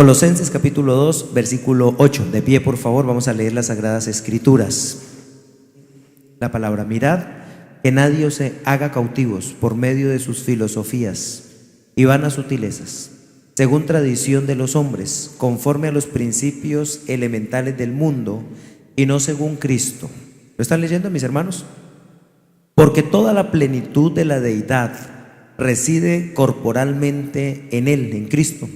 Colosenses capítulo 2, versículo 8. De pie, por favor, vamos a leer las Sagradas Escrituras. La palabra: mirad que nadie os haga cautivos por medio de sus filosofías y vanas sutilezas, según tradición de los hombres, conforme a los principios elementales del mundo y no según Cristo. ¿Lo están leyendo, mis hermanos? Porque toda la plenitud de la deidad reside corporalmente en Él, en Cristo,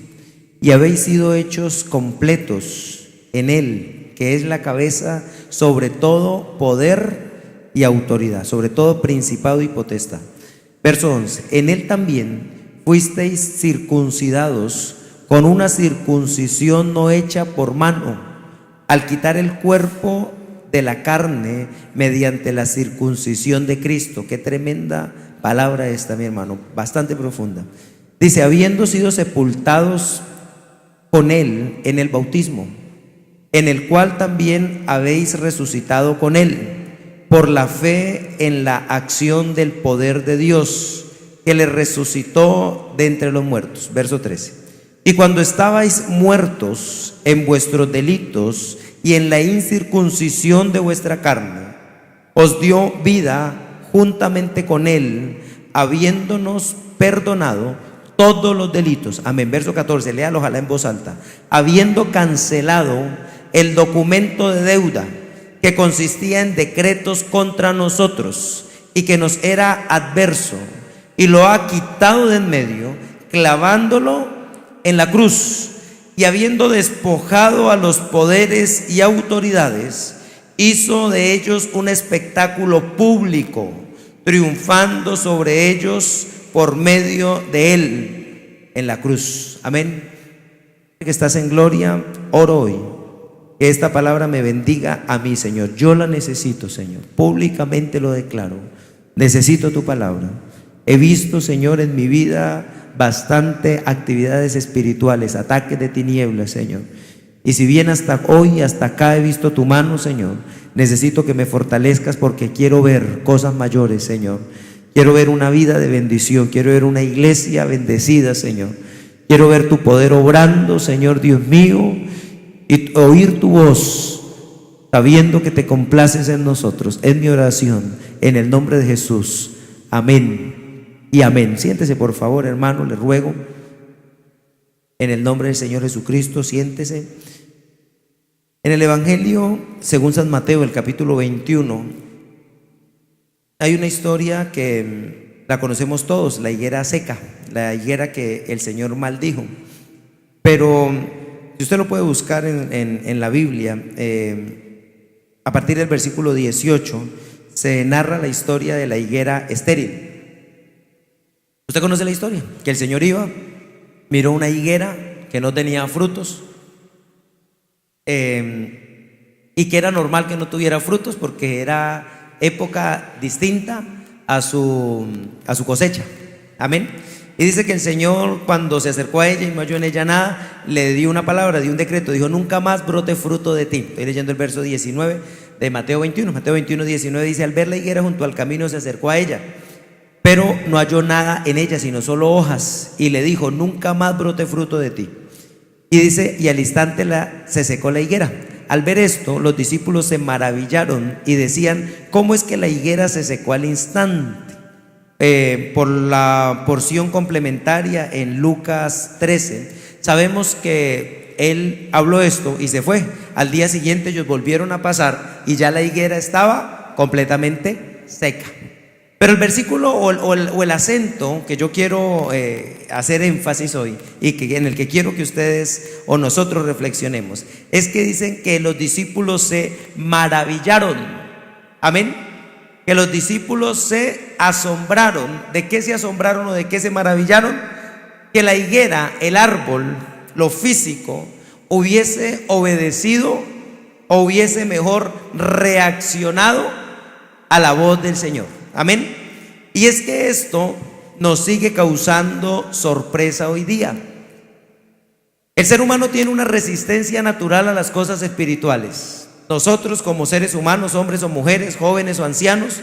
y habéis sido hechos completos en Él, que es la cabeza sobre todo poder y autoridad, sobre todo principado y potestad. Verso 11: en Él también fuisteis circuncidados con una circuncisión no hecha por mano, al quitar el cuerpo de la carne mediante la circuncisión de Cristo. Qué tremenda palabra esta, mi hermano, bastante profunda. Dice: habiendo sido sepultados con Él en el bautismo, en el cual también habéis resucitado con Él, por la fe en la acción del poder de Dios, que le resucitó de entre los muertos. Verso 13: y cuando estabais muertos en vuestros delitos y en la incircuncisión de vuestra carne, os dio vida juntamente con Él, habiéndonos perdonado todos los delitos. Amén. Verso 14, léalo ojalá en voz alta. Habiendo cancelado el documento de deuda que consistía en decretos contra nosotros y que nos era adverso, y lo ha quitado de en medio, clavándolo en la cruz, y habiendo despojado a los poderes y autoridades, hizo de ellos un espectáculo público, triunfando sobre ellos por medio de Él en la cruz. Amén. Que estás en gloria, oro hoy que esta palabra me bendiga a mí, Señor. Yo la necesito, Señor. Públicamente lo declaro. Necesito tu palabra. He visto, Señor, en mi vida bastante actividades espirituales, ataques de tinieblas, Señor. Y si bien hasta hoy, hasta acá he visto tu mano, Señor, necesito que me fortalezcas, porque quiero ver cosas mayores, Señor. Quiero ver una vida de bendición, quiero ver una iglesia bendecida, Señor. Quiero ver tu poder obrando, Señor Dios mío, y oír tu voz, sabiendo que te complaces en nosotros. Es mi oración, en el nombre de Jesús. Amén y amén. Siéntese, por favor, hermano, le ruego, en el nombre del Señor Jesucristo, siéntese. En el Evangelio según San Mateo, el capítulo 21, hay una historia que la conocemos todos, la higuera seca, la higuera que el Señor maldijo. Pero si usted lo puede buscar en la Biblia, a partir del versículo 18 se narra la historia de la higuera estéril. ¿Usted conoce la historia? Que el Señor iba, miró una higuera que no tenía frutos, y que era normal que no tuviera frutos porque era época distinta a su cosecha. Amén. Y dice que el Señor, cuando se acercó a ella y no halló en ella nada, le dio una palabra, dio un decreto, dijo: nunca más brote fruto de ti. Estoy leyendo el verso 19 de Mateo 21. Mateo 21, 19 dice: al ver la higuera junto al camino, se acercó a ella, pero no halló nada en ella, sino solo hojas, y le dijo: nunca más brote fruto de ti. Y dice: y al instante se secó la higuera. Al ver esto, los discípulos se maravillaron y decían: ¿cómo es que la higuera se secó al instante? Por la porción complementaria en Lucas 13, sabemos que él habló esto y se fue. Al día siguiente ellos volvieron a pasar y ya la higuera estaba completamente seca. Pero el versículo o el acento que yo quiero hacer énfasis hoy, y en el que quiero que ustedes o nosotros reflexionemos, es que dicen que los discípulos se maravillaron. Amén. Que los discípulos se asombraron. ¿De qué se asombraron o de qué se maravillaron? Que la higuera, el árbol, lo físico, hubiese obedecido o hubiese mejor reaccionado a la voz del Señor. Amén. Y es que esto nos sigue causando sorpresa hoy día. El ser humano tiene una resistencia natural a las cosas espirituales. Nosotros, como seres humanos, hombres o mujeres, jóvenes o ancianos,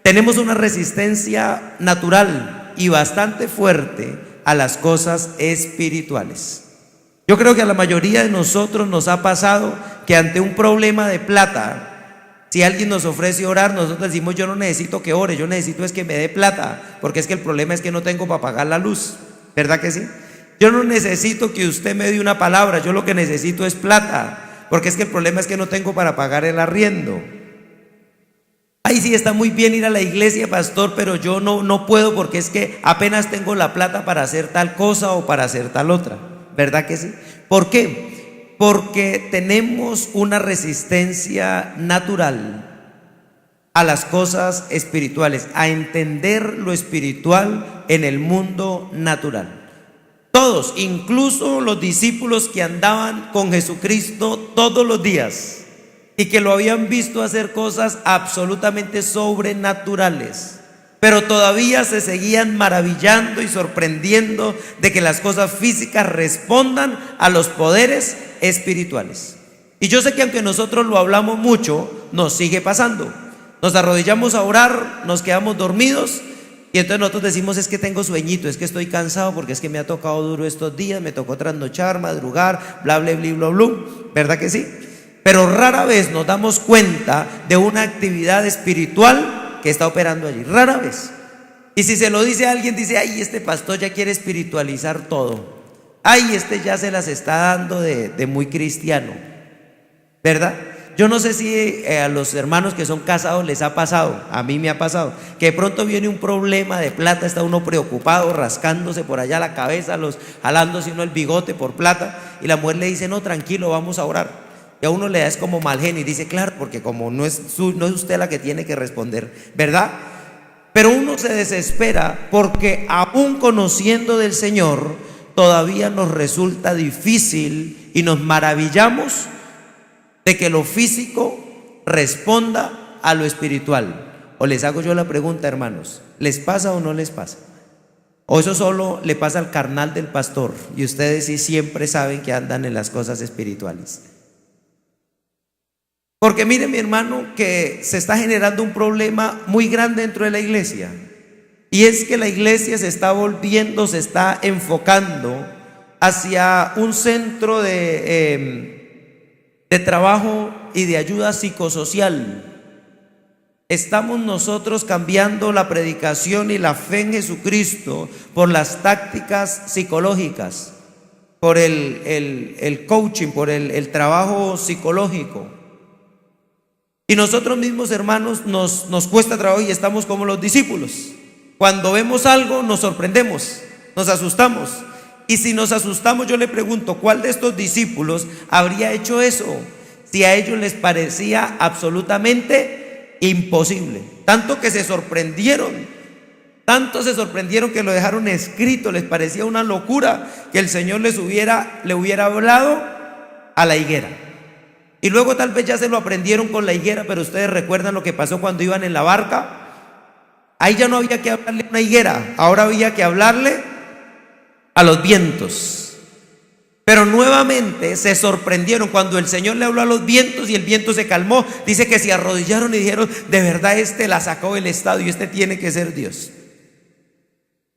tenemos una resistencia natural y bastante fuerte a las cosas espirituales. Yo creo que a la mayoría de nosotros nos ha pasado que ante un problema de plata, si alguien nos ofrece orar, nosotros decimos: yo no necesito que ore, yo necesito es que me dé plata, porque es que el problema es que no tengo para pagar la luz. ¿Verdad que sí? Yo no necesito que usted me dé una palabra, yo lo que necesito es plata, porque es que el problema es que no tengo para pagar el arriendo. Ay, sí, está muy bien ir a la iglesia, pastor, pero yo no puedo, porque es que apenas tengo la plata para hacer tal cosa o para hacer tal otra. ¿Verdad que sí? ¿Por qué? Porque tenemos una resistencia natural a las cosas espirituales, a entender lo espiritual en el mundo natural. Todos, incluso los discípulos que andaban con Jesucristo todos los días y que lo habían visto hacer cosas absolutamente sobrenaturales, pero todavía se seguían maravillando y sorprendiendo de que las cosas físicas respondan a los poderes espirituales. Y yo sé que aunque nosotros lo hablamos mucho, nos sigue pasando. Nos arrodillamos a orar, nos quedamos dormidos y entonces nosotros decimos: es que tengo sueñito, es que estoy cansado, porque es que me ha tocado duro estos días, me tocó trasnochar, madrugar, bla, bla, bla, bla, bla. ¿Verdad que sí? Pero rara vez nos damos cuenta de una actividad espiritual que está operando allí, rara vez. Y si se lo dice a alguien, dice: ay, este pastor ya quiere espiritualizar todo, ay, este ya se las está dando de muy cristiano. ¿Verdad? Yo no sé si a los hermanos que son casados les ha pasado, a mí me ha pasado, que de pronto viene un problema de plata, está uno preocupado, rascándose por allá la cabeza, jalándose uno el bigote por plata, y la mujer le dice: no, tranquilo, vamos a orar. Y a uno le da es como mal genio y dice: claro, porque como no es usted la que tiene que responder, ¿verdad? Pero uno se desespera porque aún conociendo del Señor todavía nos resulta difícil y nos maravillamos de que lo físico responda a lo espiritual. O les hago yo la pregunta, hermanos: ¿les pasa o no les pasa? ¿O eso solo le pasa al carnal del pastor y ustedes sí siempre saben que andan en las cosas espirituales? Porque mire, mi hermano, que se está generando un problema muy grande dentro de la iglesia, y es que la iglesia se está volviendo, se está enfocando hacia un centro de trabajo y de ayuda psicosocial. Estamos nosotros cambiando la predicación y la fe en Jesucristo por las tácticas psicológicas, por el coaching, por el trabajo psicológico. Y nosotros mismos, hermanos, nos cuesta trabajo y estamos como los discípulos. Cuando vemos algo nos sorprendemos, nos asustamos. Y si nos asustamos, yo le pregunto: ¿cuál de estos discípulos habría hecho eso si a ellos les parecía absolutamente imposible? Tanto que se sorprendieron, tanto se sorprendieron que lo dejaron escrito. Les parecía una locura que el Señor le hubiera hablado a la higuera. Y luego tal vez ya se lo aprendieron con la higuera, pero ustedes recuerdan lo que pasó cuando iban en la barca. Ahí ya no había que hablarle a una higuera, ahora había que hablarle a los vientos. Pero nuevamente se sorprendieron cuando el Señor le habló a los vientos y el viento se calmó. Dice que se arrodillaron y dijeron: de verdad, este la sacó del estadio, este tiene que ser Dios.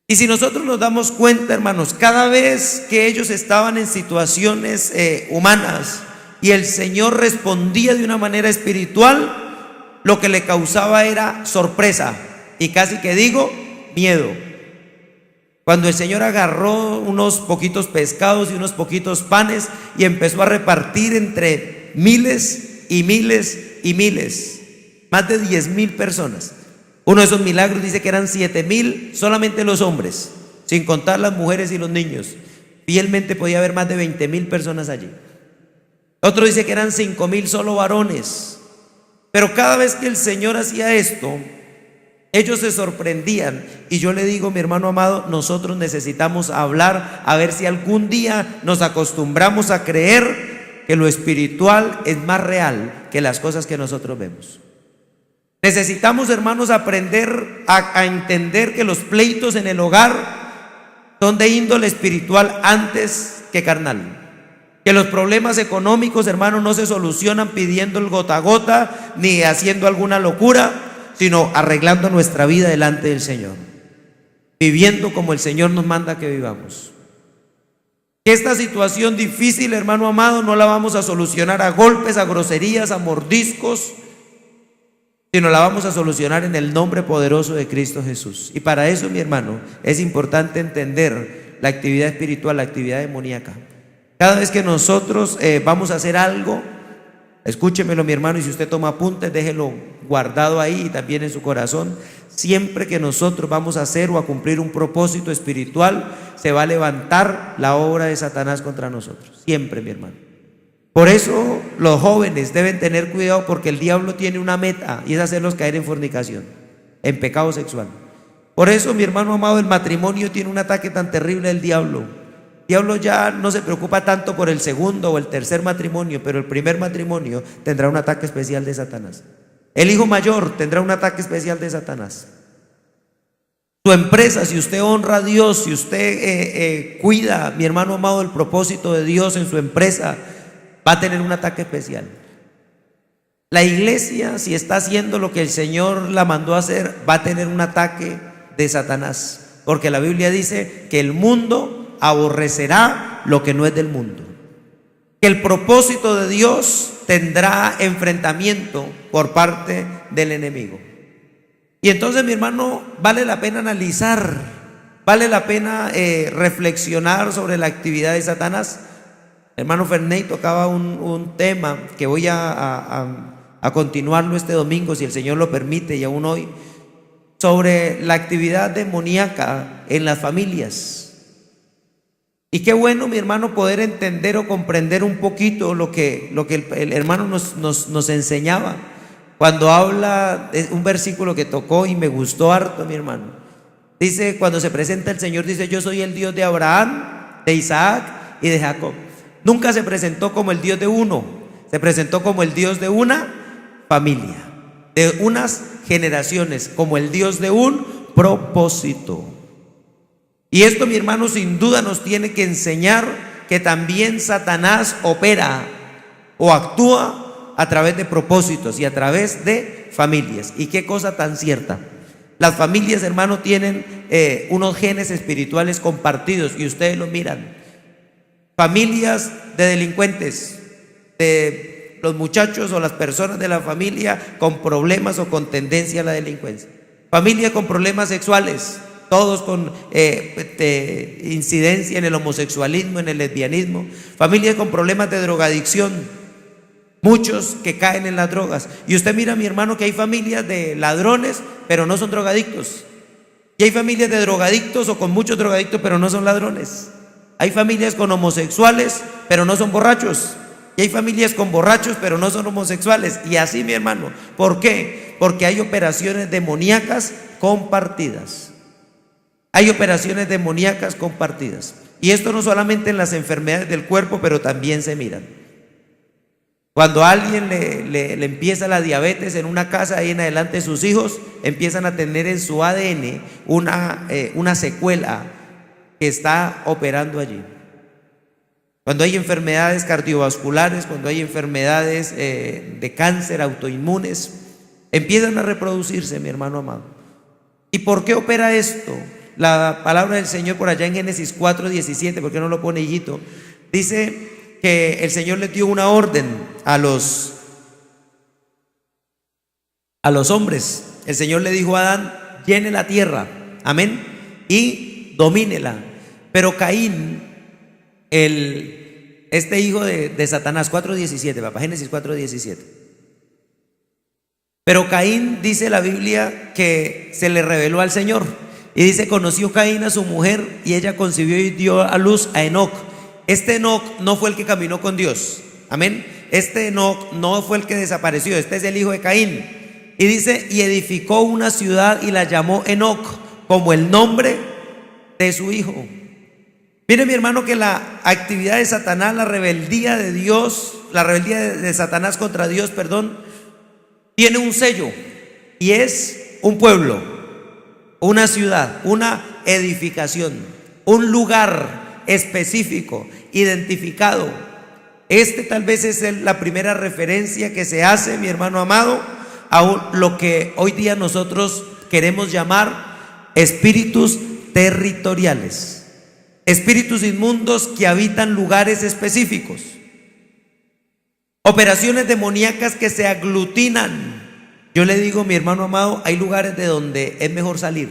Y si nosotros nos damos cuenta, hermanos, cada vez que ellos estaban en situaciones humanas y el Señor respondía de una manera espiritual, lo que le causaba era sorpresa y casi que digo miedo. Cuando el Señor agarró unos poquitos pescados y unos poquitos panes y empezó a repartir entre miles y miles y miles, más de 10,000 personas. Uno de esos milagros dice que eran 7,000 solamente los hombres, sin contar las mujeres y los niños. Fielmente podía haber más de 20,000 personas allí. Otro dice que eran 5,000 solo varones. Pero cada vez que el Señor hacía esto, ellos se sorprendían. Y yo le digo, mi hermano amado, nosotros necesitamos hablar, a ver si algún día nos acostumbramos a creer que lo espiritual es más real que las cosas que nosotros vemos. Necesitamos, hermanos, aprender a entender que los pleitos en el hogar son de índole espiritual antes que carnal. Que los problemas económicos, hermanos, no se solucionan pidiendo el gota a gota ni haciendo alguna locura, sino arreglando nuestra vida delante del Señor, viviendo como el Señor nos manda que vivamos. Que esta situación difícil, hermano amado, no la vamos a solucionar a golpes, a groserías, a mordiscos, sino la vamos a solucionar en el nombre poderoso de Cristo Jesús. Y para eso, mi hermano, es importante entender la actividad espiritual, la actividad demoníaca. Cada vez que nosotros vamos a hacer algo, escúchemelo, mi hermano, y si usted toma apuntes, déjelo guardado ahí y también en su corazón. Siempre que nosotros vamos a hacer o a cumplir un propósito espiritual, se va a levantar la obra de Satanás contra nosotros. Siempre, mi hermano. Por eso los jóvenes deben tener cuidado, porque el diablo tiene una meta, y es hacerlos caer en fornicación, en pecado sexual. Por eso, mi hermano amado, el matrimonio tiene un ataque tan terrible del diablo. El diablo ya no se preocupa tanto por el segundo o el tercer matrimonio, pero el primer matrimonio tendrá un ataque especial de Satanás. El hijo mayor tendrá un ataque especial de Satanás. Su empresa, si usted honra a Dios, si usted cuida, mi hermano amado, el propósito de Dios en su empresa, va a tener un ataque especial. La iglesia, si está haciendo lo que el Señor la mandó a hacer, va a tener un ataque de Satanás, porque la Biblia dice que el mundo aborrecerá lo que no es del mundo, que el propósito de Dios tendrá enfrentamiento por parte del enemigo. Y entonces, mi hermano, vale la pena analizar, vale la pena reflexionar sobre la actividad de Satanás. Hermano Ferney tocaba un tema que voy a continuarlo este domingo, si el Señor lo permite, y aún hoy, sobre la actividad demoníaca en las familias. Y qué bueno, mi hermano, poder entender o comprender un poquito lo que el hermano nos enseñaba cuando habla de un versículo que tocó y me gustó harto, mi hermano. Dice, cuando se presenta el Señor, dice: yo soy el Dios de Abraham, de Isaac y de Jacob. Nunca se presentó como el Dios de uno, se presentó como el Dios de una familia, de unas generaciones, como el Dios de un propósito. Y esto, mi hermano, sin duda nos tiene que enseñar que también Satanás opera o actúa a través de propósitos y a través de familias. Y qué cosa tan cierta. Las familias, hermano, tienen unos genes espirituales compartidos, y ustedes lo miran. Familias de delincuentes, de los muchachos o las personas de la familia con problemas o con tendencia a la delincuencia. Familias con problemas sexuales, todos con incidencia en el homosexualismo, en el lesbianismo. Familias con problemas de drogadicción, muchos que caen en las drogas. Y usted mira, mi hermano, que hay familias de ladrones, pero no son drogadictos. Y hay familias de drogadictos o con muchos drogadictos, pero no son ladrones. Hay familias con homosexuales, pero no son borrachos. Y hay familias con borrachos, pero no son homosexuales. Y así, mi hermano. ¿Por qué? Porque hay operaciones demoníacas compartidas. Hay operaciones demoníacas compartidas. Y esto no solamente en las enfermedades del cuerpo, pero también se miran. Cuando a alguien le empieza la diabetes en una casa, ahí en adelante sus hijos empiezan a tener en su ADN una secuela que está operando allí. Cuando hay enfermedades cardiovasculares, cuando hay enfermedades de cáncer, autoinmunes, empiezan a reproducirse, mi hermano amado. ¿Y por qué opera esto? La palabra del Señor por allá en Génesis 4:17, ¿por qué no lo pone Hillito? Dice que el Señor les dio una orden a los hombres. El Señor le dijo a Adán: llene la tierra, amén, y domínela. Pero Caín, este hijo de Satanás, 4:17, papá, Génesis 4:17. Pero Caín, dice la Biblia, que se le reveló al Señor. Y dice: conoció Caín a su mujer, y ella concibió y dio a luz a Enoc. Este Enoc no fue el que caminó con Dios, amén. Este Enoc no fue el que desapareció. Este es el hijo de Caín. Y dice: y edificó una ciudad y la llamó Enoc, como el nombre de su hijo. Mire, mi hermano, que la actividad de Satanás, la rebeldía de Dios, la rebeldía de Satanás contra Dios, tiene un sello, y es un pueblo, una ciudad, una edificación, un lugar específico, identificado. Tal vez es la primera referencia que se hace, mi hermano amado, a lo que hoy día nosotros queremos llamar espíritus territoriales. espíritus inmundos que habitan lugares específicos, operaciones demoníacas que se aglutinan. Yo le digo, mi hermano amado, hay lugares de donde es mejor salir.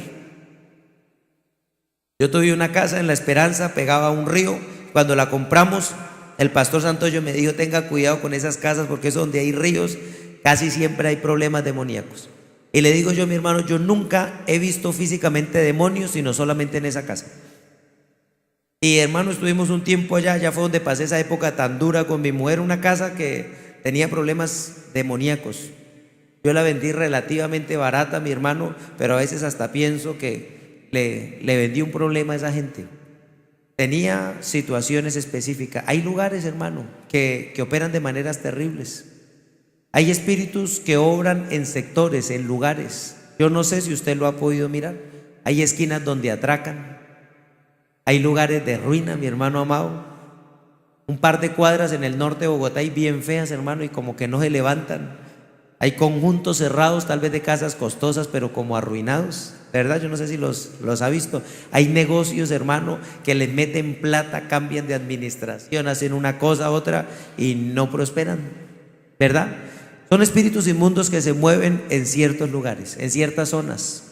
Yo tuve una casa en La Esperanza, pegaba a un río. Cuando la compramos, el pastor Santoyo me dijo: tenga cuidado con esas casas, porque es donde hay ríos, casi siempre hay problemas demoníacos. Y le digo yo, mi hermano, yo nunca he visto físicamente demonios, sino solamente en esa casa. Y hermano, estuvimos un tiempo allá, ya fue donde pasé esa época tan dura con mi mujer, una casa que tenía problemas demoníacos. Yo la vendí relativamente barata, mi hermano, pero a veces hasta pienso que le vendí un problema a esa gente. Tenía situaciones específicas. Hay lugares, hermano, que operan de maneras terribles. Hay espíritus que obran en sectores, en lugares. Yo no sé si usted lo ha podido mirar. Hay esquinas donde atracan. Hay lugares de ruina, mi hermano amado. Un par de cuadras en el norte de Bogotá hay bien feas, hermano, y como que no se levantan. Hay conjuntos cerrados, tal vez de casas costosas, pero como arruinados, ¿verdad? Yo no sé si los ha visto. Hay negocios, hermano, que les meten plata, cambian de administración, hacen una cosa, otra, y no prosperan, ¿verdad? Son espíritus inmundos que se mueven en ciertos lugares, en ciertas zonas.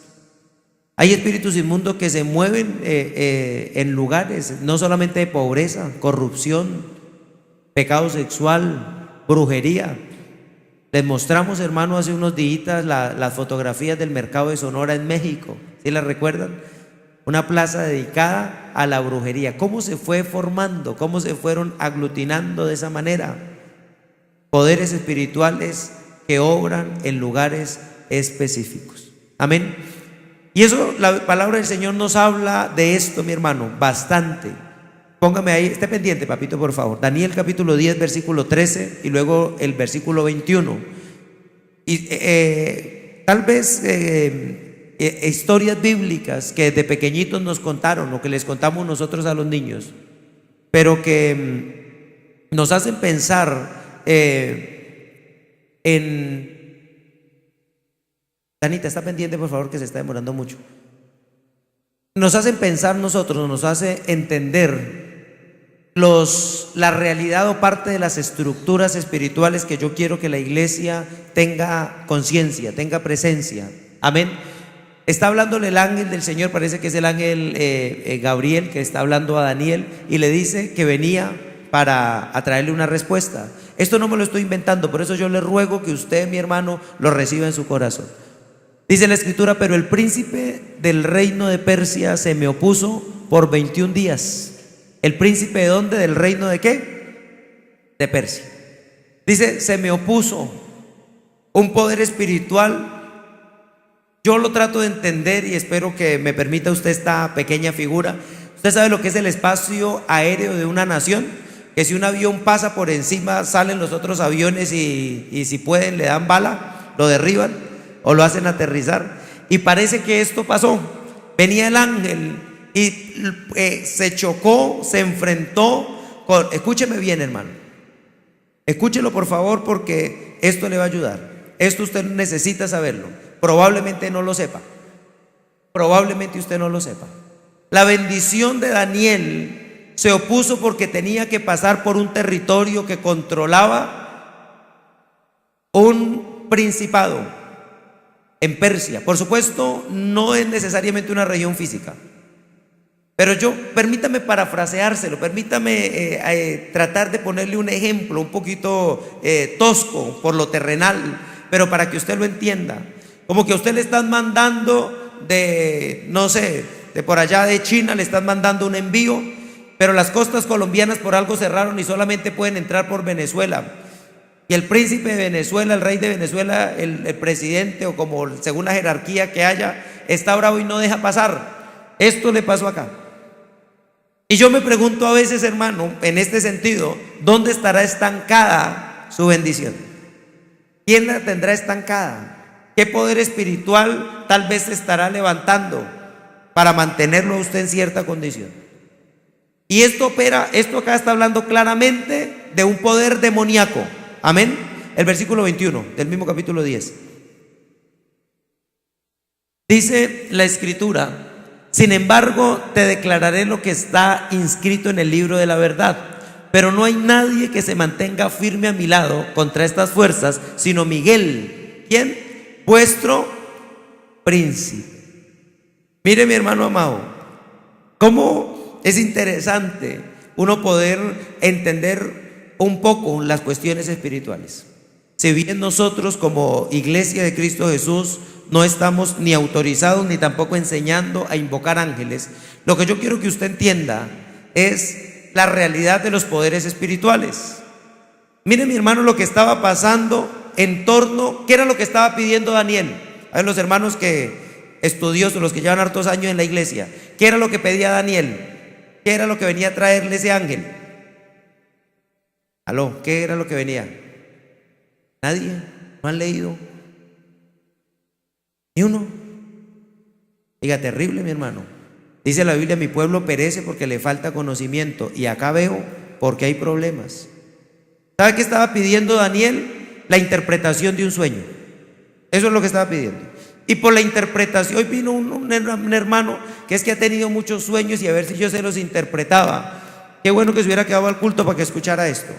Hay espíritus inmundos que se mueven en lugares, no solamente de pobreza, corrupción, pecado sexual, brujería. Les mostramos, hermano, hace unos días las fotografías del mercado de Sonora en México. ¿Sí las recuerdan? Una plaza dedicada a la brujería. ¿Cómo se fue formando? ¿Cómo se fueron aglutinando de esa manera? Poderes espirituales que obran en lugares específicos. Amén. Y eso, la palabra del Señor nos habla de esto, mi hermano, bastante. Póngame ahí, esté pendiente, papito, por favor. Daniel capítulo 10, versículo 13 y luego el versículo 21. Y tal vez historias bíblicas que de pequeñitos nos contaron o que les contamos nosotros a los niños, pero que nos hacen pensar en... Danita, está pendiente, por favor, que se está demorando mucho. Nos hacen pensar nosotros, nos hace entender la realidad o parte de las estructuras espirituales que yo quiero que la iglesia tenga conciencia, tenga presencia. Amén. Está hablándole el ángel del Señor, parece que es el ángel Gabriel, que está hablando a Daniel y le dice que venía para traerle una respuesta. Esto no me lo estoy inventando, por eso yo le ruego que usted, mi hermano, lo reciba en su corazón. Dice la escritura: pero el príncipe del reino de Persia se me opuso por 21 días. ¿El príncipe de dónde? ¿Del reino de qué? De Persia. Dice, se me opuso. Un poder espiritual. Yo lo trato de entender y espero que me permita usted esta pequeña figura. ¿Usted sabe lo que es el espacio aéreo de una nación? Que si un avión pasa por encima, salen los otros aviones y si pueden le dan bala, lo derriban o lo hacen aterrizar. Y parece que esto pasó. Venía el ángel y se chocó, se enfrentó con... Escúcheme bien, hermano. Escúchelo, por favor, porque esto le va a ayudar. Esto usted necesita saberlo. Probablemente no lo sepa. Probablemente usted no lo sepa. La bendición de Daniel se opuso porque tenía que pasar por un territorio que controlaba un principado en Persia. Por supuesto, no es necesariamente una región física, pero permítame parafraseárselo, permítame tratar de ponerle un ejemplo un poquito tosco por lo terrenal, pero para que usted lo entienda. Como que a usted le están mandando no sé, de por allá de China le están mandando un envío, pero las costas colombianas por algo cerraron y solamente pueden entrar por Venezuela. Y el príncipe de Venezuela, el rey de Venezuela, el presidente o como según la jerarquía que haya, está bravo y no deja pasar. Esto le pasó acá. Y yo me pregunto a veces, hermano, en este sentido, ¿dónde estará estancada su bendición? ¿Quién la tendrá estancada? ¿Qué poder espiritual tal vez se estará levantando para mantenerlo a usted en cierta condición? Y esto acá está hablando claramente de un poder demoníaco. Amén. El versículo 21 del mismo capítulo 10. Dice la escritura: Sin embargo, te declararé lo que está inscrito en el libro de la verdad. Pero no hay nadie que se mantenga firme a mi lado contra estas fuerzas, sino Miguel. ¿Quién? Vuestro príncipe. Mire, mi hermano amado, cómo es interesante uno poder entender un poco las cuestiones espirituales. Si bien nosotros como Iglesia de Cristo Jesús no estamos ni autorizados ni tampoco enseñando a invocar ángeles, lo que yo quiero que usted entienda es la realidad de los poderes espirituales. Mire, mi hermano, lo que estaba pasando en torno, ¿qué era lo que estaba pidiendo Daniel? A ver, los hermanos que estudiosos, los que llevan hartos años en la iglesia, ¿qué era lo que pedía Daniel? ¿Qué era lo que venía a traerle ese ángel? ¿Aló? ¿Qué era lo que venía? ¿Nadie? ¿No han leído? ¿Ni uno? Diga, terrible, mi hermano. Dice la Biblia, mi pueblo perece porque le falta conocimiento. Y acá veo porque hay problemas. ¿Sabe qué estaba pidiendo Daniel? La interpretación de un sueño. Eso es lo que estaba pidiendo. Y por la interpretación, hoy vino un hermano que es que ha tenido muchos sueños y a ver si yo se los interpretaba. Qué bueno que se hubiera quedado al culto para que escuchara esto.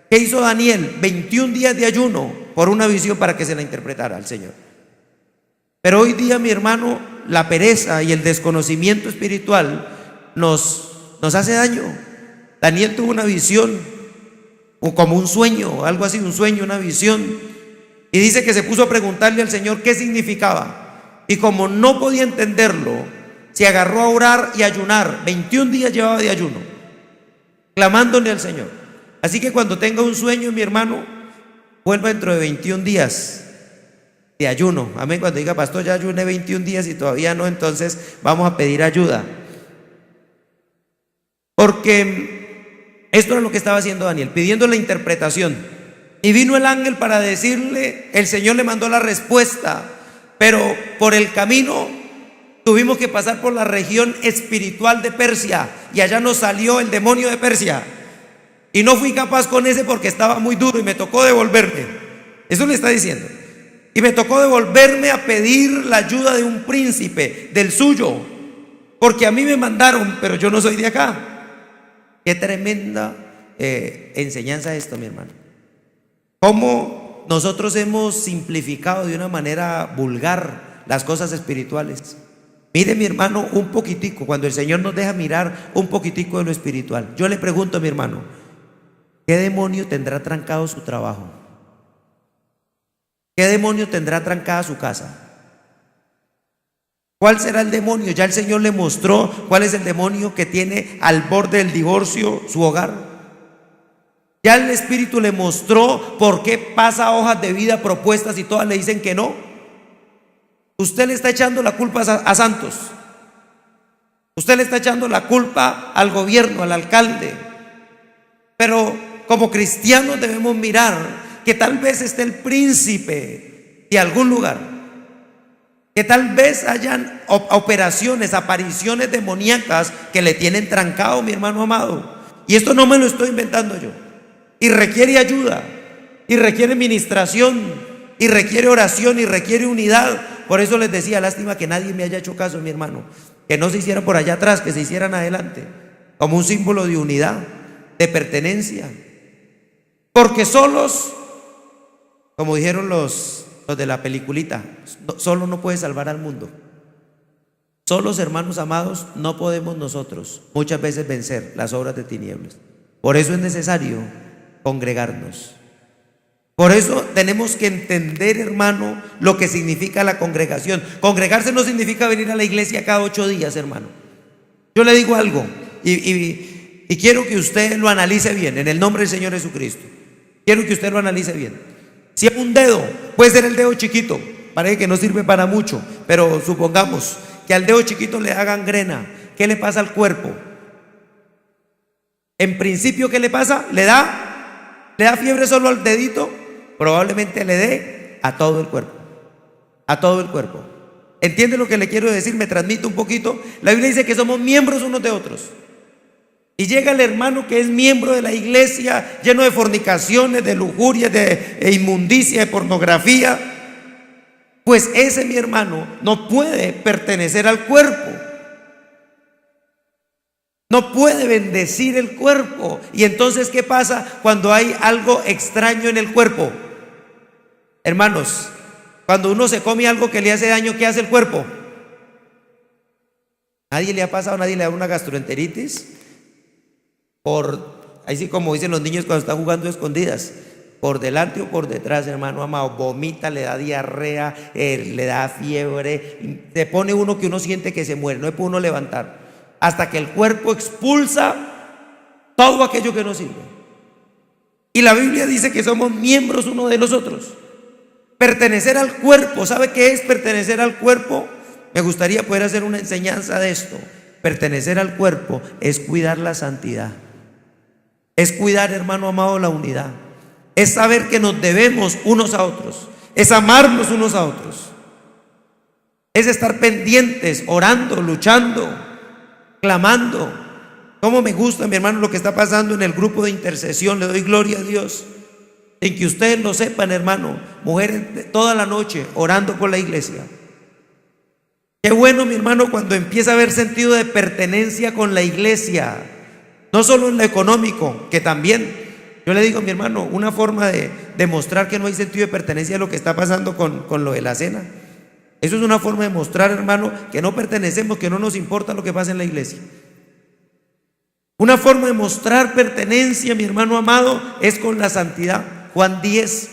¿Qué hizo Daniel? 21 días de ayuno por una visión para que se la interpretara al Señor. Pero hoy día, mi hermano, la pereza y el desconocimiento espiritual nos hace daño. Daniel tuvo una visión, o como un sueño, algo así, un sueño, una visión, y dice que se puso a preguntarle al Señor qué significaba, y como no podía entenderlo, se agarró a orar y ayunar. 21 días llevaba de ayuno, clamándole al Señor. Así que cuando tenga un sueño, mi hermano, vuelva dentro de 21 días de ayuno. Amén. Cuando diga, pastor, ya ayuné 21 días y todavía no, entonces vamos a pedir ayuda. Porque esto es lo que estaba haciendo Daniel, pidiendo la interpretación. Y vino el ángel para decirle, el Señor le mandó la respuesta, pero por el camino tuvimos que pasar por la región espiritual de Persia, y allá nos salió el demonio de Persia. Y no fui capaz con ese porque estaba muy duro y me tocó devolverme. Eso le está diciendo. Y me tocó devolverme a pedir la ayuda de un príncipe, del suyo, porque a mí me mandaron, pero yo no soy de acá. Qué tremenda enseñanza esto, mi hermano. Cómo nosotros hemos simplificado de una manera vulgar las cosas espirituales. Mire, mi hermano, un poquitico, cuando el Señor nos deja mirar un poquitico de lo espiritual. Yo le pregunto a mi hermano, ¿qué demonio tendrá trancado su trabajo? ¿Qué demonio tendrá trancada su casa? ¿Cuál será el demonio? Ya el Señor le mostró cuál es el demonio que tiene al borde del divorcio su hogar. Ya el Espíritu le mostró por qué pasa hojas de vida propuestas y todas le dicen que no. Usted le está echando la culpa a Santos. Usted le está echando la culpa al gobierno, al alcalde. Pero como cristianos debemos mirar que tal vez esté el príncipe de algún lugar, que tal vez hayan operaciones, apariciones demoníacas que le tienen trancado, mi hermano amado. Y esto no me lo estoy inventando yo. Y requiere ayuda, y requiere ministración, y requiere oración, y requiere unidad. Por eso les decía, lástima que nadie me haya hecho caso, mi hermano, que no se hiciera por allá atrás, que se hicieran adelante, como un símbolo de unidad, de pertenencia. Porque solos, como dijeron los de la peliculita, solo no puede salvar al mundo. Solos, hermanos amados, no podemos nosotros muchas veces vencer las obras de tinieblas. Por eso es necesario congregarnos. Por eso tenemos que entender, hermano, lo que significa la congregación. Congregarse no significa venir a la iglesia cada 8 días, hermano. Yo le digo algo y quiero que usted lo analice bien, en el nombre del Señor Jesucristo. Quiero que usted lo analice bien. Si es un dedo, puede ser el dedo chiquito, parece que no sirve para mucho, pero supongamos que al dedo chiquito le da gangrena. ¿Qué le pasa al cuerpo? En principio, ¿qué le pasa? ¿Le da fiebre solo al dedito? Probablemente le dé a todo el cuerpo. A todo el cuerpo. ¿Entiende lo que le quiero decir? Me transmite un poquito. La Biblia dice que somos miembros unos de otros. Y llega el hermano que es miembro de la iglesia, lleno de fornicaciones, de lujurias, de inmundicia, de pornografía. Pues ese, mi hermano, no puede pertenecer al cuerpo. No puede bendecir el cuerpo. Y entonces, ¿qué pasa cuando hay algo extraño en el cuerpo? Hermanos, cuando uno se come algo que le hace daño, ¿qué hace el cuerpo? Nadie le ha pasado, nadie le da una gastroenteritis ahí sí, como dicen los niños cuando están jugando escondidas, por delante o por detrás, hermano amado, vomita, le da diarrea, le da fiebre, se pone uno que uno siente que se muere, no puede uno levantar, hasta que el cuerpo expulsa todo aquello que no sirve. Y la Biblia dice que somos miembros uno de los otros. Pertenecer al cuerpo, ¿sabe qué es pertenecer al cuerpo? Me gustaría poder hacer una enseñanza de esto. Pertenecer al cuerpo es cuidar la santidad, es cuidar, hermano amado, la unidad, es saber que nos debemos unos a otros, es amarnos unos a otros, es estar pendientes, orando, luchando, clamando. Cómo me gusta, mi hermano, lo que está pasando en el grupo de intercesión. Le doy gloria a Dios en que ustedes lo sepan, hermano. Mujeres toda la noche orando por la iglesia. Qué bueno, mi hermano, cuando empieza a haber sentido de pertenencia con la iglesia, no solo en lo económico, que también. Yo le digo, mi hermano, una forma de demostrar que no hay sentido de pertenencia a lo que está pasando con lo de la cena. Eso es una forma de mostrar, hermano, que no pertenecemos, que no nos importa lo que pasa en la iglesia. Una forma de mostrar pertenencia, mi hermano amado, es con la santidad. Juan 10,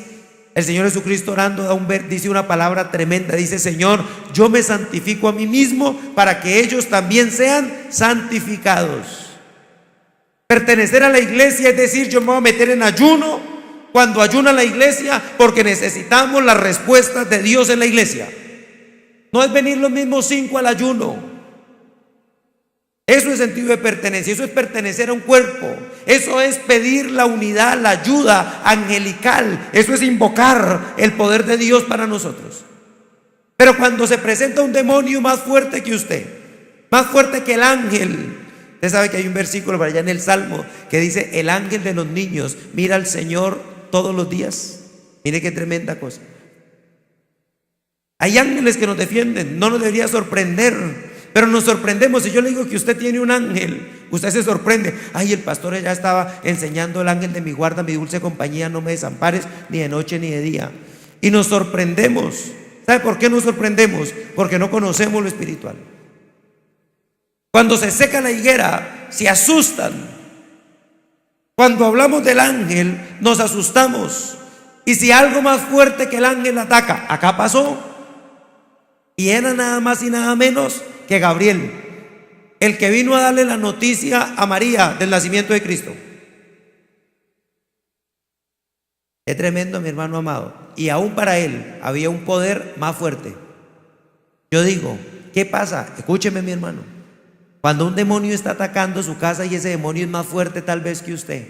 el Señor Jesucristo orando dice una palabra tremenda. Dice: Señor, yo me santifico a mí mismo para que ellos también sean santificados. Pertenecer a la iglesia es decir, yo me voy a meter en ayuno cuando ayuna la iglesia, porque necesitamos las respuestas de Dios en la iglesia. No es venir los mismos 5 al ayuno. Eso es sentido de pertenencia, eso es pertenecer a un cuerpo, eso es pedir la unidad, la ayuda angelical, eso es invocar el poder de Dios para nosotros. Pero cuando se presenta un demonio más fuerte que usted, más fuerte que el ángel, usted sabe que hay un versículo para allá en el Salmo que dice: el ángel de los niños mira al Señor todos los días. Mire qué tremenda cosa. Hay ángeles que nos defienden, no nos debería sorprender, pero nos sorprendemos. Si yo le digo que usted tiene un ángel, usted se sorprende. Ay, el pastor ya estaba enseñando: el ángel de mi guarda, mi dulce compañía, no me desampares ni de noche ni de día. Y nos sorprendemos. ¿Sabe por qué nos sorprendemos? Porque no conocemos lo espiritual. Cuando se seca la higuera, se asustan. Cuando hablamos del ángel, nos asustamos. Y si algo más fuerte que el ángel ataca, acá pasó. Y era nada más y nada menos que Gabriel, el que vino a darle la noticia a María del nacimiento de Cristo. Es tremendo, mi hermano amado. Y aún para él había un poder más fuerte. Yo digo, ¿qué pasa? Escúcheme, mi hermano. Cuando un demonio está atacando su casa y ese demonio es más fuerte tal vez que usted,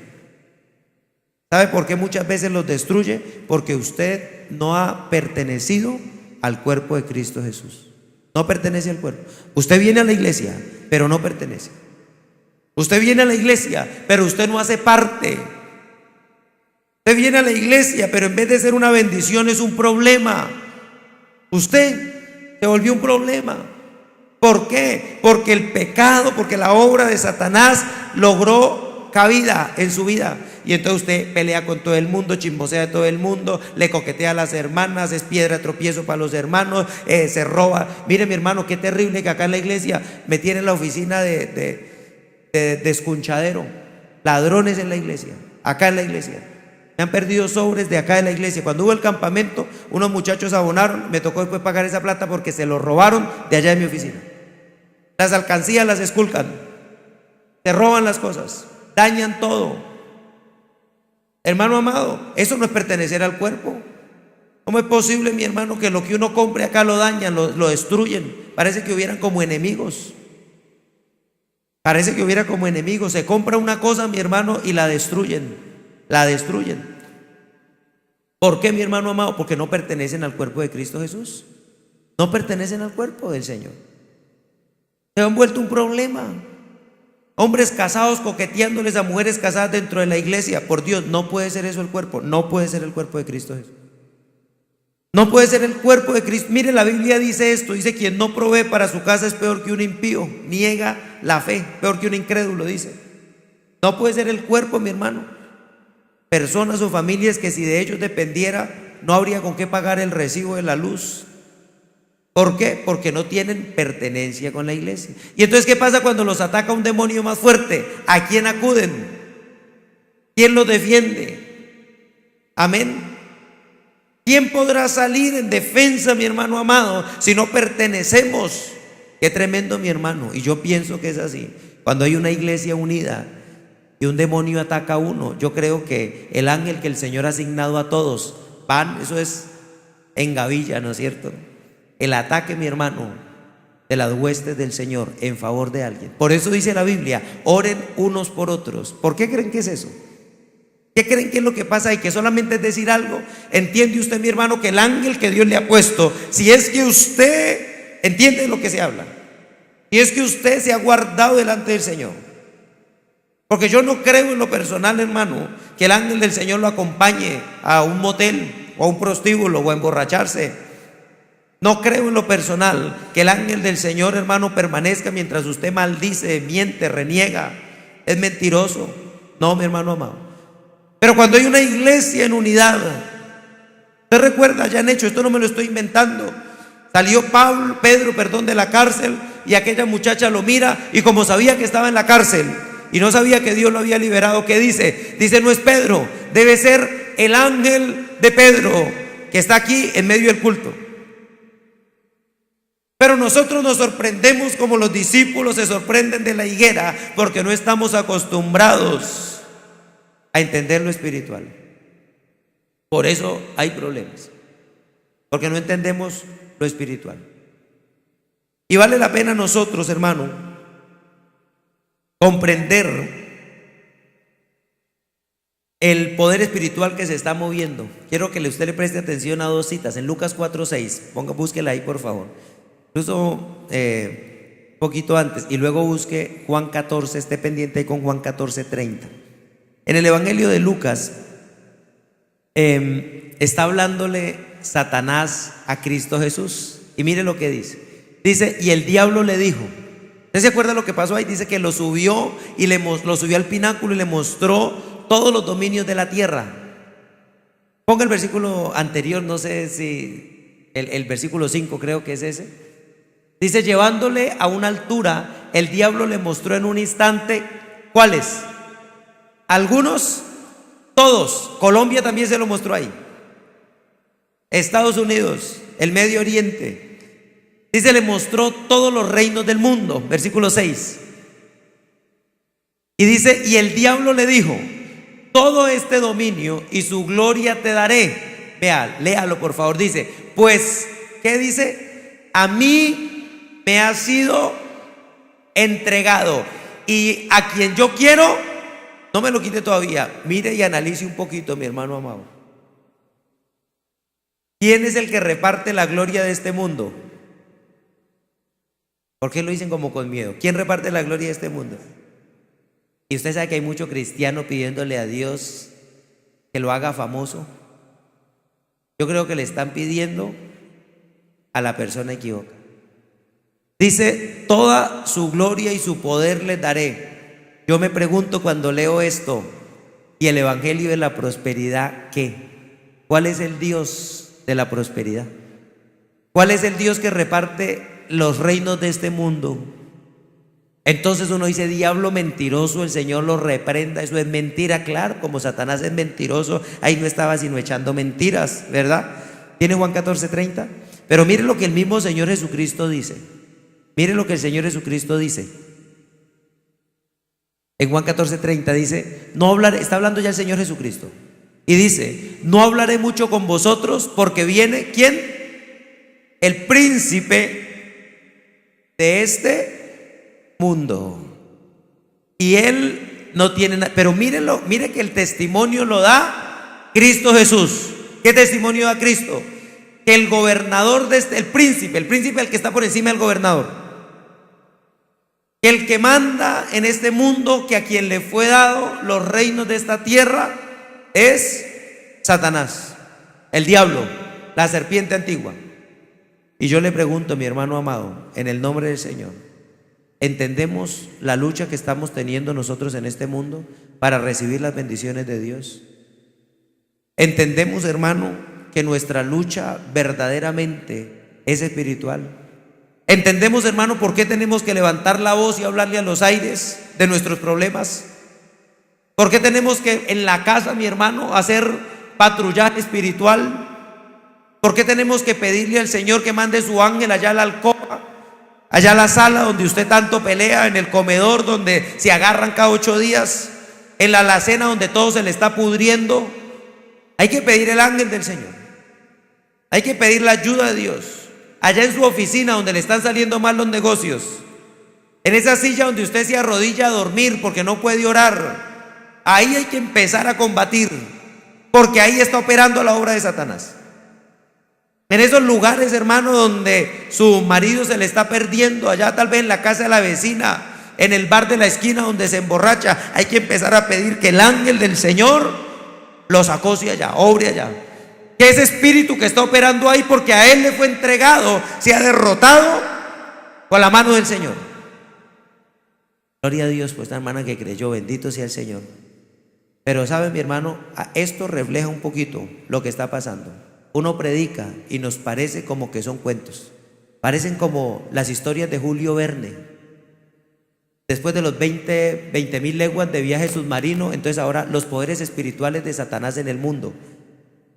¿sabe por qué muchas veces los destruye? Porque usted no ha pertenecido al cuerpo de Cristo Jesús. No pertenece al cuerpo. Usted viene a la iglesia, pero no pertenece. Usted viene a la iglesia, pero usted no hace parte. Usted viene a la iglesia, pero en vez de ser una bendición es un problema. Usted se volvió un problema. ¿Por qué? Porque el pecado, porque la obra de Satanás logró cabida en su vida. Y entonces usted pelea con todo el mundo, chismosea de todo el mundo, le coquetea a las hermanas, es piedra de tropiezo para los hermanos, se roba. Mire, mi hermano, qué terrible que acá en la iglesia me tienen la oficina de escunchadero, ladrones en la iglesia, acá en la iglesia. Me han perdido sobres de acá de la iglesia. Cuando hubo el campamento, unos muchachos abonaron, me tocó después pagar esa plata porque se lo robaron de allá de mi oficina. Las alcancías las esculcan, se roban las cosas, dañan todo. Hermano amado, eso no es pertenecer al cuerpo. ¿Cómo es posible, mi hermano, que lo que uno compre acá lo dañan, lo destruyen? Parece que hubieran como enemigos. Parece que hubiera como enemigos. Se compra una cosa, mi hermano, y la destruyen. La destruyen. ¿Por qué, mi hermano amado? Porque no pertenecen al cuerpo de Cristo Jesús. No pertenecen al cuerpo del Señor. Se han vuelto un problema. Hombres casados coqueteándoles a mujeres casadas dentro de la iglesia. Por Dios, no puede ser eso el cuerpo. No puede ser el cuerpo de Cristo Jesús. No puede ser el cuerpo de Cristo. Mire, la Biblia dice esto, dice: quien no provee para su casa es peor que un impío, niega la fe, peor que un incrédulo, dice. No puede ser el cuerpo, mi hermano. Personas o familias que si de ellos dependiera, no habría con qué pagar el recibo de la luz. ¿Por qué? Porque no tienen pertenencia con la iglesia. Y entonces, ¿qué pasa cuando los ataca un demonio más fuerte? ¿A quién acuden? ¿Quién los defiende? Amén. ¿Quién podrá salir en defensa, mi hermano amado, si no pertenecemos? Qué tremendo, mi hermano. Y yo pienso que es así. Cuando hay una iglesia unida y un demonio ataca a uno, yo creo que el ángel que el Señor ha asignado a todos van, eso es en gavilla, ¿no es cierto? El ataque, mi hermano, de las huestes del Señor en favor de alguien. Por eso dice la Biblia: oren unos por otros. ¿Por qué creen que es eso? ¿Qué creen que es lo que pasa? Y que solamente es decir algo. Entiende usted, mi hermano, que el ángel que Dios le ha puesto, si es que usted entiende de lo que se habla, si es que usted se ha guardado delante del Señor. Porque yo no creo en lo personal, hermano, que el ángel del Señor lo acompañe a un motel o a un prostíbulo o a emborracharse. No creo en lo personal que el ángel del Señor, hermano, permanezca mientras usted maldice, miente, reniega, es mentiroso. No, mi hermano amado. Pero cuando hay una iglesia en unidad, usted recuerda, ya han hecho, esto no me lo estoy inventando. Salió Pedro de la cárcel, y aquella muchacha lo mira, y como sabía que estaba en la cárcel y no sabía que Dios lo había liberado, ¿qué dice? Dice: no es Pedro, debe ser el ángel de Pedro que está aquí en medio del culto. Pero nosotros nos sorprendemos como los discípulos se sorprenden de la higuera, porque no estamos acostumbrados a entender lo espiritual. Por eso hay problemas, porque no entendemos lo espiritual. Y vale la pena nosotros, hermano, comprender el poder espiritual que se está moviendo. Quiero que usted le preste atención a dos citas. En Lucas 4:6, búsquela ahí, por favor. Incluso poquito antes, y luego busque Juan 14, esté pendiente con Juan 14:30. En el Evangelio de Lucas está hablándole Satanás a Cristo Jesús, y mire lo que dice. Dice: y el diablo le dijo. ¿Usted se acuerda lo que pasó ahí? Dice que lo subió y lo subió al pináculo y le mostró todos los dominios de la tierra. Ponga el versículo anterior, no sé si el versículo 5, creo que es ese. Dice: llevándole a una altura, el diablo le mostró en un instante. ¿Cuáles? Algunos, todos. Colombia también se lo mostró ahí. Estados Unidos, el Medio Oriente. Dice: le mostró todos los reinos del mundo. Versículo 6. Y dice: y el diablo le dijo: todo este dominio y su gloria te daré. Vea, léalo por favor. Dice: pues, ¿qué dice? A mí me ha sido entregado, y a quien yo quiero, no me lo quite todavía. Mire y analice un poquito, mi hermano amado. ¿Quién es el que reparte la gloria de este mundo? ¿Por qué lo dicen como con miedo? ¿Quién reparte la gloria de este mundo? Y usted sabe que hay mucho cristiano pidiéndole a Dios que lo haga famoso. Yo creo que le están pidiendo a la persona equivocada. Dice: toda su gloria y su poder les daré. Yo me pregunto cuando leo esto y el evangelio de la prosperidad, ¿qué? ¿Cuál es el Dios de la prosperidad? ¿Cuál es el Dios que reparte los reinos de este mundo? Entonces uno dice: diablo mentiroso, el Señor lo reprenda. Eso es mentira, claro, como Satanás es mentiroso, ahí no estaba sino echando mentiras, ¿verdad? ¿Tiene Juan 14:30? Pero mire lo que el mismo Señor Jesucristo dice. Mire lo que el Señor Jesucristo dice. En Juan 14:30 dice: no hablaré, está hablando ya el Señor Jesucristo, y dice: no hablaré mucho con vosotros, porque viene, ¿quién? El príncipe de este mundo, y él no tiene nada. Pero mírelo, mire que el testimonio lo da Cristo Jesús. ¿Qué testimonio da Cristo? Que el gobernador de el príncipe el que está por encima del gobernador, que el que manda en este mundo, que a quien le fue dado los reinos de esta tierra, es Satanás, el diablo. la serpiente antigua. Y yo le pregunto, mi hermano amado, en el nombre del Señor, ¿entendemos la lucha que estamos teniendo nosotros en este mundo para recibir las bendiciones de Dios? ¿Entendemos, hermano, que nuestra lucha verdaderamente es espiritual? ¿Entendemos, hermano, por qué tenemos que levantar la voz y hablarle a los aires de nuestros problemas? ¿Por qué tenemos que en la casa, mi hermano, hacer patrullaje espiritual? ¿Por qué tenemos que pedirle al Señor que mande su ángel allá a la alcoba, allá a la sala donde usted tanto pelea, en el comedor donde se agarran cada 8 días, en la alacena donde todo se le está pudriendo? Hay que pedir el ángel del Señor. Hay que pedir la ayuda de Dios. Allá en su oficina donde le están saliendo mal los negocios, en esa silla donde usted se arrodilla a dormir porque no puede orar, ahí hay que empezar a combatir, porque ahí está operando la obra de Satanás. En esos lugares, hermano, donde su marido se le está perdiendo, allá tal vez en la casa de la vecina, en el bar de la esquina donde se emborracha, hay que empezar a pedir que el ángel del Señor los acosie allá, obre allá. Que ese espíritu que está operando ahí, porque a él le fue entregado, sea derrotado con la mano del Señor. Gloria a Dios por esta hermana que creyó, bendito sea el Señor. Pero sabe, mi hermano, esto refleja un poquito lo que está pasando. Uno predica y nos parece como que son cuentos, parecen como las historias de Julio Verne. Después de los 20.000 leguas de viaje submarino, entonces ahora los poderes espirituales de Satanás en el mundo.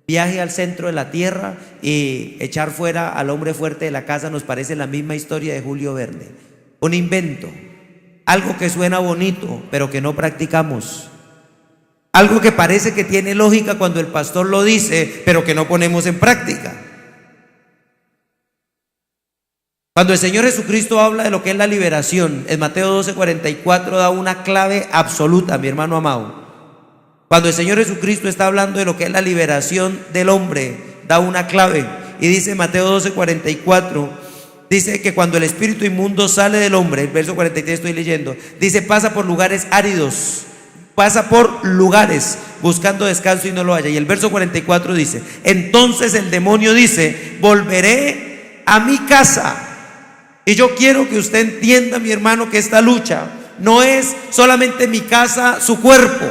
Viaje al centro de la tierra y echar fuera al hombre fuerte de la casa, nos parece la misma historia de Julio Verne. Un invento, algo que suena bonito pero que no practicamos, algo que parece que tiene lógica cuando el pastor lo dice pero que no ponemos en práctica. Cuando el Señor Jesucristo habla de lo que es la liberación, en Mateo 12:44 da una clave absoluta, mi hermano amado. Cuando el Señor Jesucristo está hablando de lo que es la liberación del hombre, da una clave y dice Mateo 12:44, dice que cuando el espíritu inmundo sale del hombre, el verso 43 estoy leyendo, dice pasa por lugares áridos, pasa por lugares buscando descanso y no lo halla. Y el verso 44 dice, entonces el demonio dice, volveré a mi casa. Y yo quiero que usted entienda, mi hermano, que esta lucha no es solamente mi casa, su cuerpo,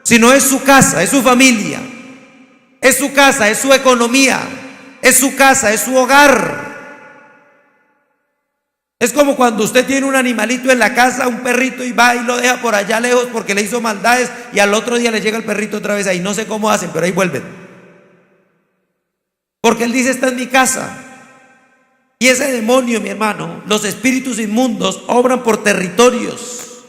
sino es su casa, es su familia, es su casa, es su economía, es su casa, es su hogar. Es como cuando usted tiene un animalito en la casa, un perrito, y va y lo deja por allá lejos porque le hizo maldades, y al otro día le llega el perrito otra vez ahí. No sé cómo hacen, pero ahí vuelven, porque él dice, esta es mi casa. Y ese demonio, mi hermano, los espíritus inmundos obran por territorios.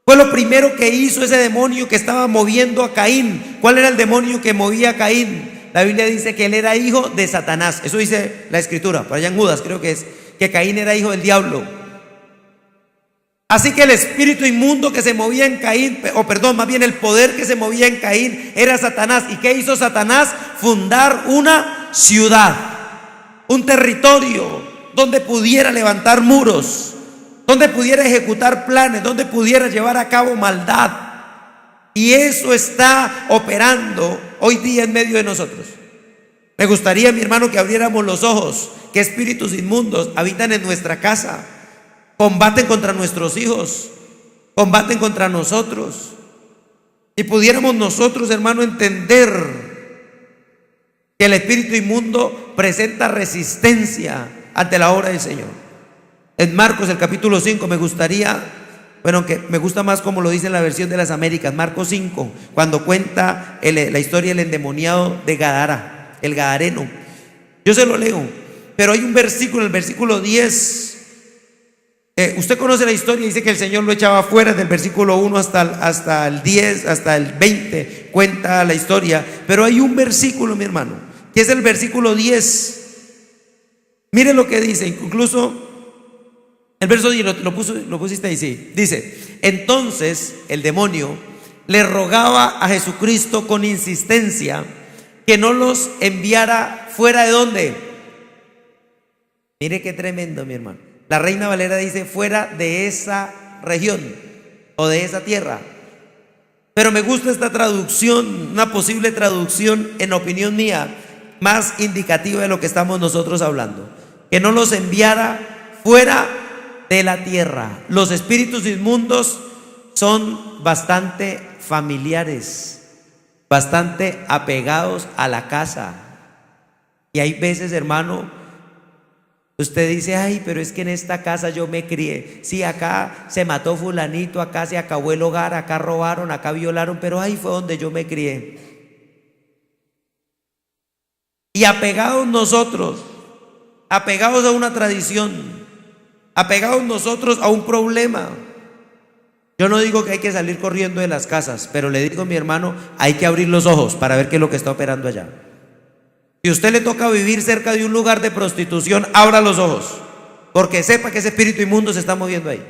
Fue lo primero que hizo ese demonio que estaba moviendo a Caín. ¿Cuál era el demonio que movía a Caín? La Biblia dice que él era hijo de Satanás. Eso dice la escritura, por allá en Judas creo que es, que Caín era hijo del diablo. Así que el espíritu inmundo que se movía en Caín, más bien el poder que se movía en Caín era Satanás. ¿Y qué hizo Satanás? Fundar una ciudad, un territorio donde pudiera levantar muros, donde pudiera ejecutar planes, donde pudiera llevar a cabo maldad. Y eso está operando hoy día en medio de nosotros. Me gustaría, mi hermano, que abriéramos los ojos, que espíritus inmundos habitan en nuestra casa, combaten contra nuestros hijos, combaten contra nosotros, y pudiéramos nosotros, hermano, entender que el espíritu inmundo presenta resistencia ante la obra del Señor. En Marcos, el capítulo 5, me gustaría, bueno, que me gusta más como lo dice en la versión de las Américas, Marcos 5, cuando cuenta la historia del endemoniado de Gadara, el gadareno. Yo se lo leo, pero hay un versículo, el versículo 10. Usted conoce la historia, dice que el Señor lo echaba fuera, del versículo 1 hasta el 10, hasta el 20, cuenta la historia. Pero hay un versículo, mi hermano, que es el versículo 10. Mire lo que dice, incluso el verso 10 lo pusiste ahí, sí. Dice, entonces el demonio le rogaba a Jesucristo con insistencia que no los enviara fuera de ¿dónde? Mire qué tremendo, mi hermano. La Reina Valera dice fuera de esa región o de esa tierra. Pero me gusta esta traducción, una posible traducción, en opinión mía, más indicativa de lo que estamos nosotros hablando. Que no los enviara fuera de la tierra. Los espíritus inmundos son bastante familiares, bastante apegados a la casa. Y hay veces, hermano, usted dice: ay, pero es que en esta casa yo me crié. Sí, acá se mató fulanito, acá se acabó el hogar, acá robaron, acá violaron, pero ahí fue donde yo me crié. Y apegados nosotros, apegados a una tradición, apegados nosotros a un problema. Yo no digo que hay que salir corriendo de las casas, pero le digo, mi hermano, hay que abrir los ojos para ver qué es lo que está operando allá. Si a usted le toca vivir cerca de un lugar de prostitución, abra los ojos, porque sepa que ese espíritu inmundo se está moviendo ahí.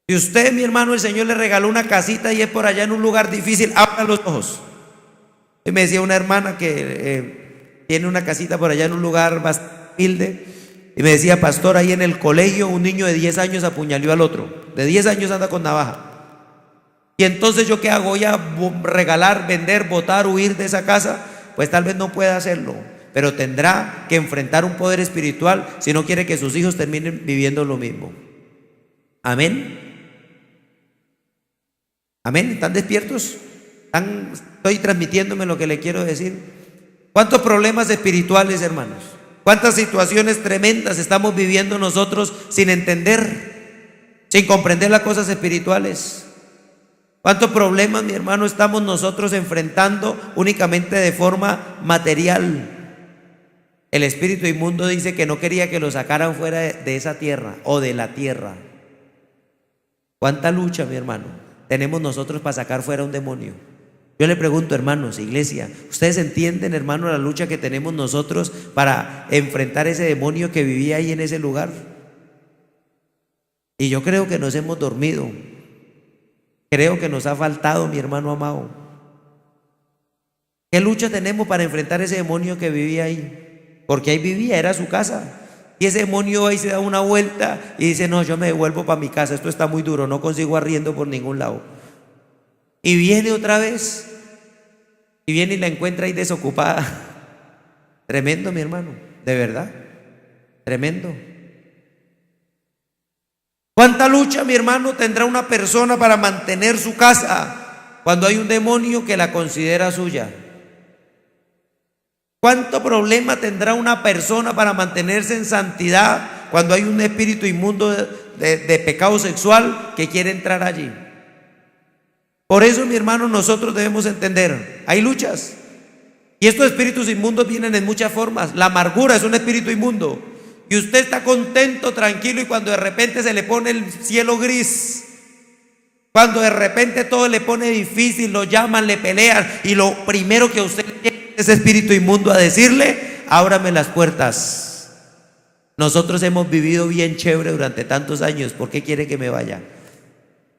Si usted, mi hermano, el Señor le regaló una casita y es por allá en un lugar difícil, abra los ojos. Y me decía una hermana que tiene una casita por allá en un lugar bastante humilde, y me decía: pastor, ahí en el colegio un niño de 10 años apuñaló al otro. De 10 años anda con navaja. Y entonces, ¿yo qué hago? ¿Voy a regalar, vender, botar, huir de esa casa? Pues tal vez no pueda hacerlo, pero tendrá que enfrentar un poder espiritual si no quiere que sus hijos terminen viviendo lo mismo. Amén. Amén. ¿Están despiertos? Estoy transmitiéndome lo que le quiero decir. ¿Cuántos problemas espirituales, hermanos? ¿Cuántas situaciones tremendas estamos viviendo nosotros sin entender, sin comprender las cosas espirituales? ¿Cuántos problemas, mi hermano, estamos nosotros enfrentando únicamente de forma material? El espíritu inmundo dice que no quería que lo sacaran fuera de esa tierra o de la tierra. ¿Cuánta lucha, mi hermano, tenemos nosotros para sacar fuera un demonio? Yo le pregunto, hermanos, iglesia, ¿ustedes entienden, hermano, la lucha que tenemos nosotros para enfrentar ese demonio que vivía ahí en ese lugar? Y yo creo que nos hemos dormido. Creo que nos ha faltado, mi hermano amado. ¿Qué lucha tenemos para enfrentar ese demonio que vivía ahí? Porque ahí vivía, era su casa. Y ese demonio ahí se da una vuelta y dice: no, yo me devuelvo para mi casa, esto está muy duro, no consigo arriendo por ningún lado. Y viene otra vez, y viene y la encuentra ahí desocupada. Tremendo, mi hermano, de verdad, tremendo. ¿Cuánta lucha, mi hermano, tendrá una persona para mantener su casa cuando hay un demonio que la considera suya? ¿Cuánto problema tendrá una persona para mantenerse en santidad cuando hay un espíritu inmundo de pecado sexual que quiere entrar allí? Por eso, mi hermano, nosotros debemos entender, hay luchas. Y estos espíritus inmundos vienen en muchas formas. La amargura es un espíritu inmundo. Y usted está contento, tranquilo, y cuando de repente se le pone el cielo gris, cuando de repente todo le pone difícil, lo llaman, le pelean, y lo primero que usted le llega es ese espíritu inmundo a decirle: ábrame las puertas. Nosotros hemos vivido bien chévere durante tantos años, ¿por qué quiere que me vaya?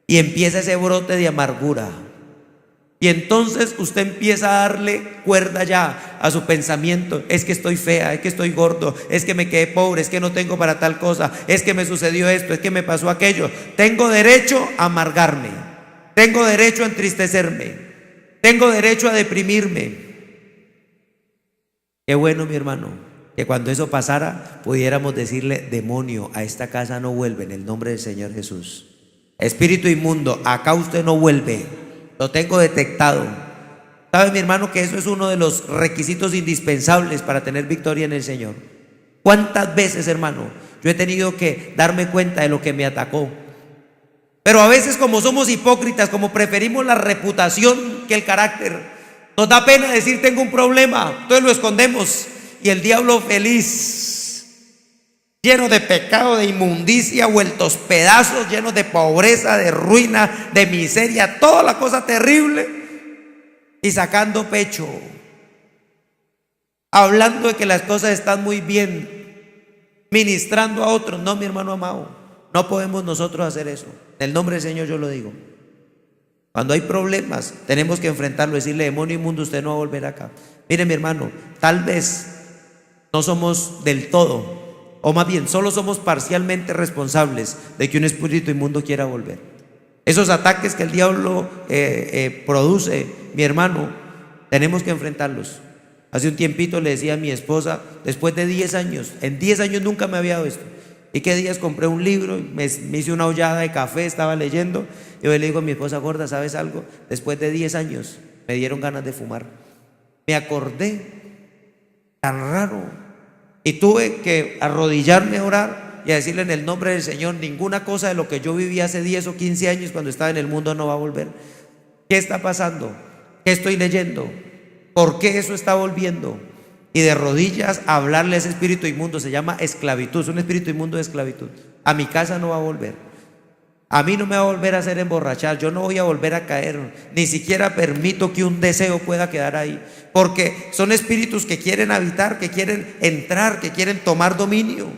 Y empieza ese brote de amargura. Y entonces usted empieza a darle cuerda ya a su pensamiento: es que estoy fea, es que estoy gordo, es que me quedé pobre, es que no tengo para tal cosa, es que me sucedió esto, es que me pasó aquello. Tengo derecho a amargarme, tengo derecho a entristecerme, tengo derecho a deprimirme. Qué bueno, mi hermano, que cuando eso pasara pudiéramos decirle: demonio, a esta casa no vuelve, en el nombre del Señor Jesús. Espíritu inmundo, acá usted no vuelve, lo tengo detectado. ¿Sabe, mi hermano, que eso es uno de los requisitos indispensables para tener victoria en el Señor? ¿Cuántas veces, hermano, yo he tenido que darme cuenta de lo que me atacó? Pero a veces, como somos hipócritas, como preferimos la reputación que el carácter, nos da pena decir: tengo un problema, entonces lo escondemos. Y el diablo feliz, lleno de pecado, de inmundicia, vueltos pedazos, llenos de pobreza, de ruina, de miseria, toda la cosa terrible, y sacando pecho, hablando de que las cosas están muy bien, ministrando a otros. No, mi hermano amado, no podemos nosotros hacer eso. En el nombre del Señor yo lo digo. Cuando hay problemas tenemos que enfrentarlo, decirle: demonio inmundo, usted no va a volver acá. Mire, mi hermano, tal vez no somos del todo, o más bien solo somos parcialmente responsables de que un espíritu inmundo quiera volver. Esos ataques que el diablo produce, mi hermano, tenemos que enfrentarlos. Hace un tiempito le decía a mi esposa, después de 10 años, en 10 años nunca me había dado esto. ¿Y qué días compré un libro? Me hice una hollada de café, estaba leyendo. Y yo le digo a mi esposa, gorda, ¿sabes algo? Después de 10 años me dieron ganas de fumar. Me acordé, tan raro. Y tuve que arrodillarme a orar y a decirle en el nombre del Señor, ninguna cosa de lo que yo viví hace 10 o 15 años cuando estaba en el mundo no va a volver. ¿Qué está pasando? ¿Qué estoy leyendo? ¿Por qué eso está volviendo? Y de rodillas hablarle a ese espíritu inmundo, se llama esclavitud, es un espíritu inmundo de esclavitud. A mi casa no va a volver. A mí no me va a volver a hacer emborrachar, yo no voy a volver a caer, ni siquiera permito que un deseo pueda quedar ahí, porque son espíritus que quieren habitar, que quieren entrar, que quieren tomar dominio,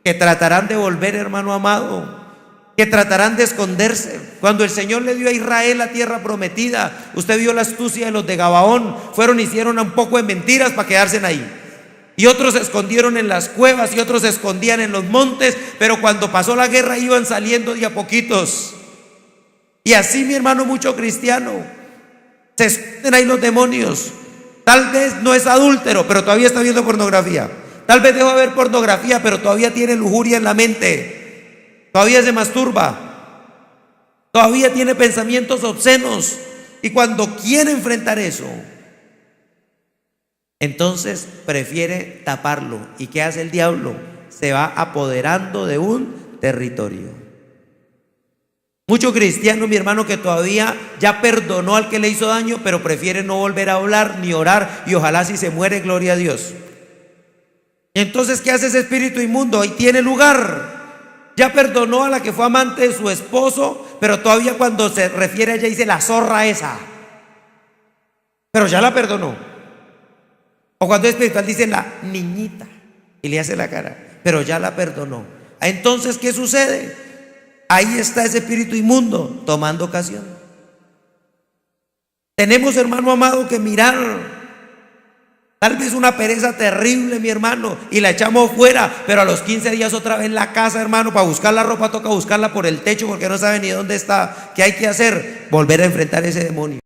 que tratarán de volver, hermano amado, que tratarán de esconderse. Cuando el Señor le dio a Israel la tierra prometida, usted vio la astucia de los de Gabaón, fueron, hicieron un poco de mentiras para quedarse ahí. Y otros se escondieron en las cuevas y otros se escondían en los montes, pero cuando pasó la guerra iban saliendo de a poquitos. Y así, mi hermano, mucho cristiano, se esconden ahí los demonios. Tal vez no es adúltero, pero todavía está viendo pornografía. Tal vez dejó de ver pornografía, pero todavía tiene lujuria en la mente. Todavía se masturba. Todavía tiene pensamientos obscenos. Y cuando quiere enfrentar eso, entonces prefiere taparlo. ¿Y qué hace el diablo? Se va apoderando de un territorio. Mucho cristiano, mi hermano, que todavía ya perdonó al que le hizo daño, pero prefiere no volver a hablar ni orar, y ojalá si se muere, gloria a Dios. Y entonces, ¿qué hace ese espíritu inmundo? Ahí tiene lugar. Ya perdonó a la que fue amante de su esposo, pero todavía cuando se refiere a ella dice la zorra esa. Pero ya la perdonó. O cuando es espiritual dice la niñita y le hace la cara, pero ya la perdonó. Entonces, ¿qué sucede? Ahí está ese espíritu inmundo tomando ocasión. Tenemos, hermano amado, que mirar. Tal vez una pereza terrible, mi hermano, y la echamos fuera, pero a los 15 días otra vez en la casa, hermano, para buscar la ropa toca buscarla por el techo porque no sabe ni dónde está. ¿Qué hay que hacer? Volver a enfrentar ese demonio.